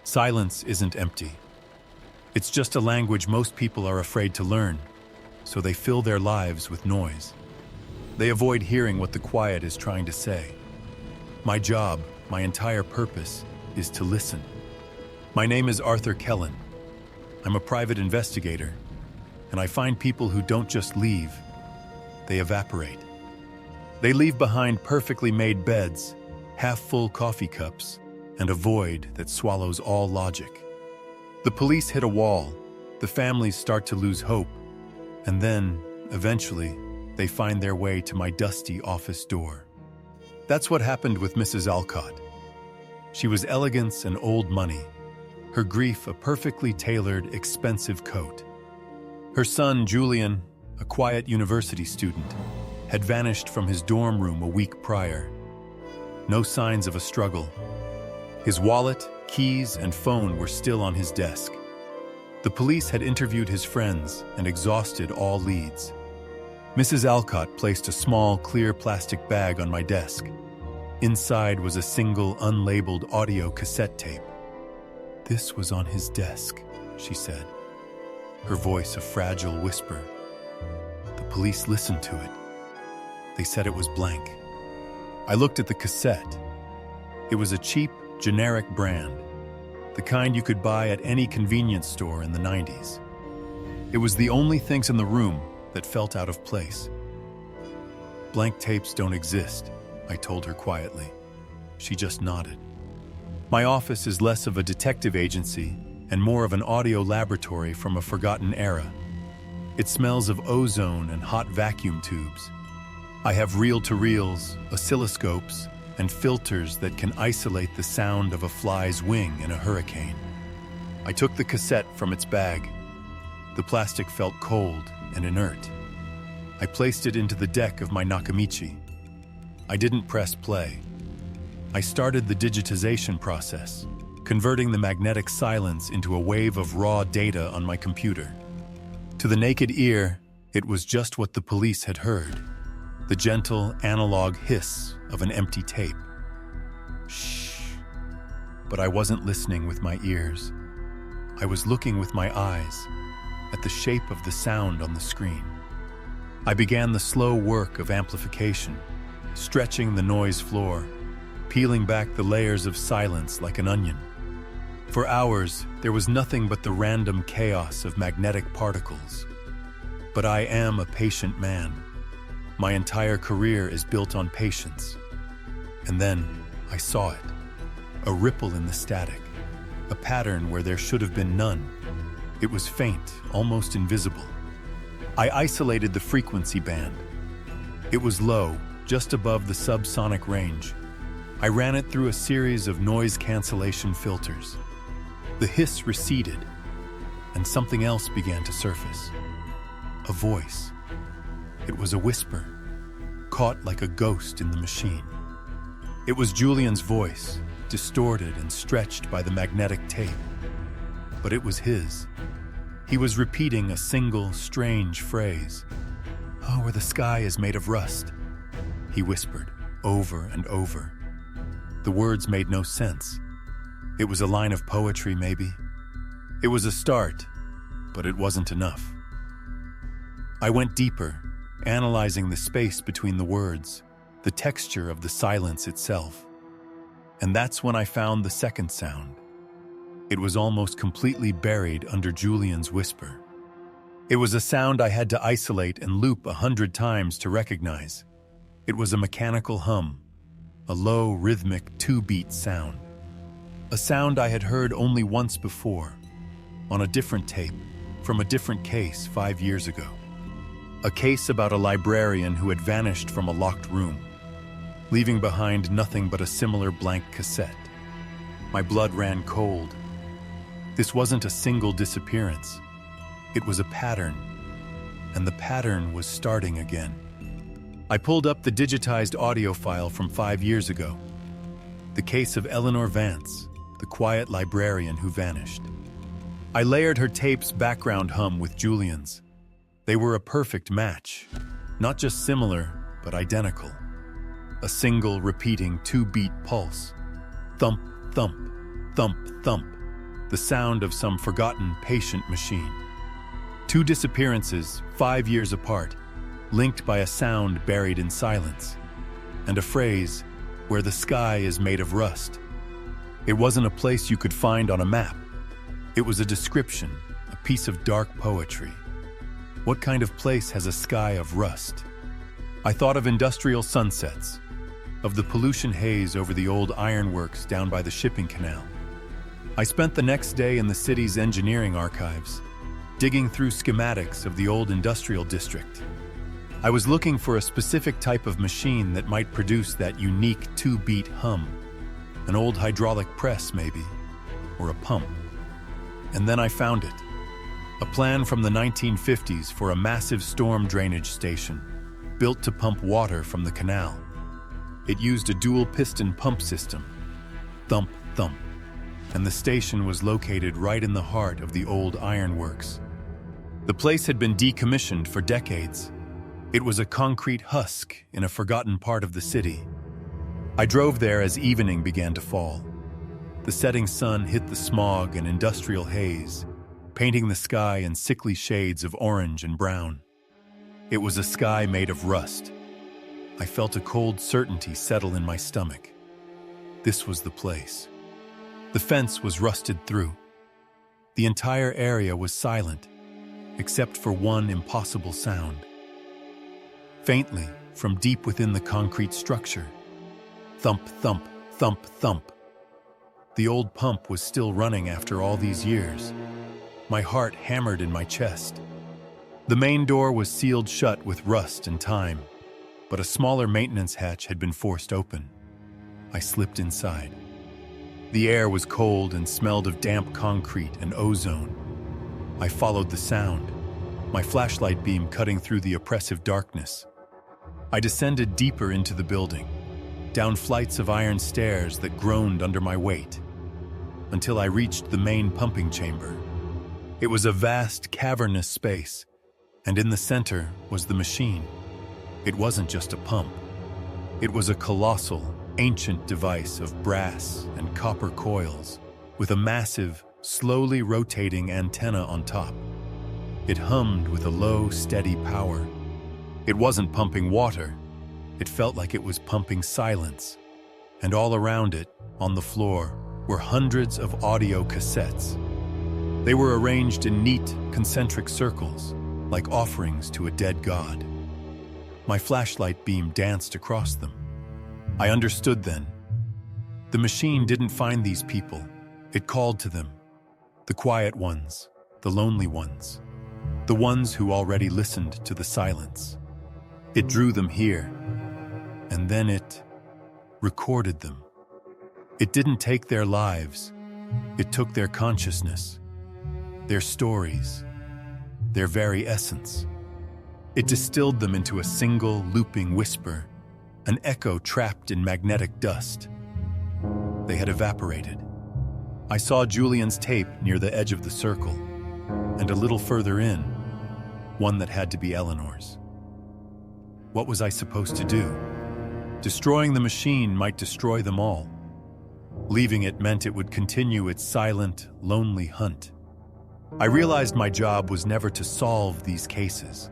Silence isn't empty. It's just a language most people are afraid to learn, so they fill their lives with noise. They avoid hearing what the quiet is trying to say. My job, my entire purpose, is to listen. My name is Arthur Kellen. I'm a private investigator, and I find people who don't just leave, they evaporate. They leave behind perfectly made beds, half-full coffee cups, and a void that swallows all logic. The police hit a wall, the families start to lose hope, and then, eventually, they find their way to my dusty office door. That's what happened with Mrs. Alcott. She was elegance and old money, her grief a perfectly tailored, expensive coat. Her son, Julian, a quiet university student, had vanished from his dorm room a week prior. No signs of a struggle. His wallet, keys, and phone were still on his desk. The police had interviewed his friends and exhausted all leads. Mrs. Alcott placed a small, clear plastic bag on my desk. Inside was a single, unlabeled audio cassette tape. "This was on his desk," she said, her voice a fragile whisper. The police listened to it. They said it was blank. I looked at the cassette. It was a cheap, generic brand, the kind you could buy at any convenience store in the 90s. It was the only things in the room that felt out of place. "Blank tapes don't exist," I told her quietly. She just nodded. My office is less of a detective agency and more of an audio laboratory from a forgotten era. It smells of ozone and hot vacuum tubes. I have reel-to-reels, oscilloscopes, and filters that can isolate the sound of a fly's wing in a hurricane. I took the cassette from its bag. The plastic felt cold and inert. I placed it into the deck of my Nakamichi. I didn't press play. I started the digitization process, converting the magnetic silence into a wave of raw data on my computer. To the naked ear, it was just what the police had heard, the gentle analog hiss of an empty tape. Shh. But I wasn't listening with my ears. I was looking with my eyes at the shape of the sound on the screen. I began the slow work of amplification, stretching the noise floor, peeling back the layers of silence like an onion. For hours, there was nothing but the random chaos of magnetic particles. But I am a patient man. My entire career is built on patience. And then I saw it. A ripple in the static. A pattern where there should have been none. It was faint, almost invisible. I isolated the frequency band. It was low, just above the subsonic range. I ran it through a series of noise cancellation filters. The hiss receded, and something else began to surface. A voice. It was a whisper, caught like a ghost in the machine. It was Julian's voice, distorted and stretched by the magnetic tape. But it was his. He was repeating a single, strange phrase. "Oh, where the sky is made of rust," he whispered, over and over. The words made no sense. It was a line of poetry, maybe. It was a start, but it wasn't enough. I went deeper, analyzing the space between the words, the texture of the silence itself. And that's when I found the second sound. It was almost completely buried under Julian's whisper. It was a sound I had to isolate and loop 100 times to recognize. It was a mechanical hum, a low, rhythmic, two-beat sound. A sound I had heard only once before, on a different tape, from a different case 5 years ago. A case about a librarian who had vanished from a locked room, leaving behind nothing but a similar blank cassette. My blood ran cold. This wasn't a single disappearance. It was a pattern, and the pattern was starting again. I pulled up the digitized audio file from 5 years ago. The case of Eleanor Vance, the quiet librarian who vanished. I layered her tape's background hum with Julian's. They were a perfect match, not just similar, but identical. A single repeating two-beat pulse. Thump, thump, thump, thump. the sound of some forgotten patient machine. 2 disappearances, 5 years apart, linked by a sound buried in silence, and a phrase, "where the sky is made of rust." It wasn't a place you could find on a map. It was a description, a piece of dark poetry. What kind of place has a sky of rust? I thought of industrial sunsets, of the pollution haze over the old ironworks down by the shipping canal. I spent the next day in the city's engineering archives, digging through schematics of the old industrial district. I was looking for a specific type of machine that might produce that unique 2-beat hum. An old hydraulic press, maybe, or a pump. And then I found it. A plan from the 1950s for a massive storm drainage station, built to pump water from the canal. It used a dual-piston pump system. Thump, thump. And the station was located right in the heart of the old ironworks. The place had been decommissioned for decades. It was a concrete husk in a forgotten part of the city. I drove there as evening began to fall. The setting sun hit the smog and industrial haze, painting the sky in sickly shades of orange and brown. It was a sky made of rust. I felt a cold certainty settle in my stomach. This was the place. The fence was rusted through. The entire area was silent, except for one impossible sound. Faintly, from deep within the concrete structure. Thump, thump, thump, thump. The old pump was still running after all these years. My heart hammered in my chest. The main door was sealed shut with rust and time, but a smaller maintenance hatch had been forced open. I slipped inside. The air was cold and smelled of damp concrete and ozone. I followed the sound, my flashlight beam cutting through the oppressive darkness. I descended deeper into the building, down flights of iron stairs that groaned under my weight, until I reached the main pumping chamber. It was a vast, cavernous space, and in the center was the machine. It wasn't just a pump. It was a colossal, ancient device of brass and copper coils, with a massive, slowly rotating antenna on top. It hummed with a low, steady power. It wasn't pumping water. It felt like it was pumping silence. And all around it, on the floor, were hundreds of audio cassettes. They were arranged in neat, concentric circles, like offerings to a dead god. My flashlight beam danced across them. I understood then. The machine didn't find these people. It called to them. The quiet ones, the lonely ones, the ones who already listened to the silence. It drew them here, and then it recorded them. It didn't take their lives. It took their consciousness, their stories, their very essence. It distilled them into a single looping whisper, an echo trapped in magnetic dust. They had evaporated. I saw Julian's tape near the edge of the circle, and a little further in, one that had to be Eleanor's. What was I supposed to do? Destroying the machine might destroy them all. Leaving it meant it would continue its silent, lonely hunt. I realized my job was never to solve these cases.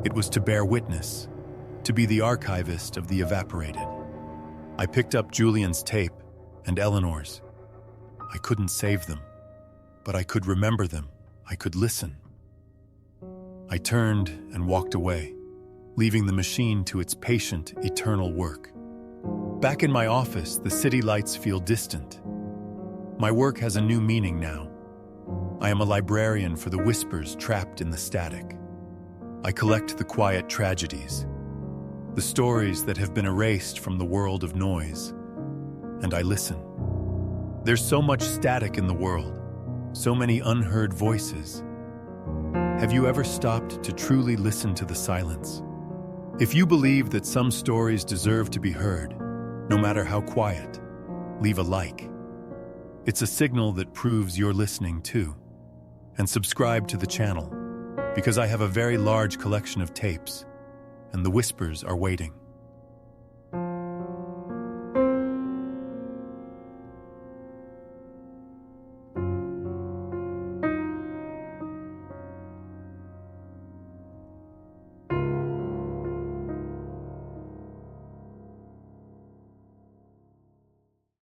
It was to bear witness, to be the archivist of the Evaporated. I picked up Julian's tape and Eleanor's. I couldn't save them, but I could remember them. I could listen. I turned and walked away, leaving the machine to its patient, eternal work. Back in my office, the city lights feel distant. My work has a new meaning now. I am a librarian for the whispers trapped in the static. I collect the quiet tragedies, the stories that have been erased from the world of noise, and I listen. There's so much static in the world, so many unheard voices. Have you ever stopped to truly listen to the silence? If you believe that some stories deserve to be heard, no matter how quiet, leave a like. It's a signal that proves you're listening too. And subscribe to the channel, because I have a very large collection of tapes, and the whispers are waiting.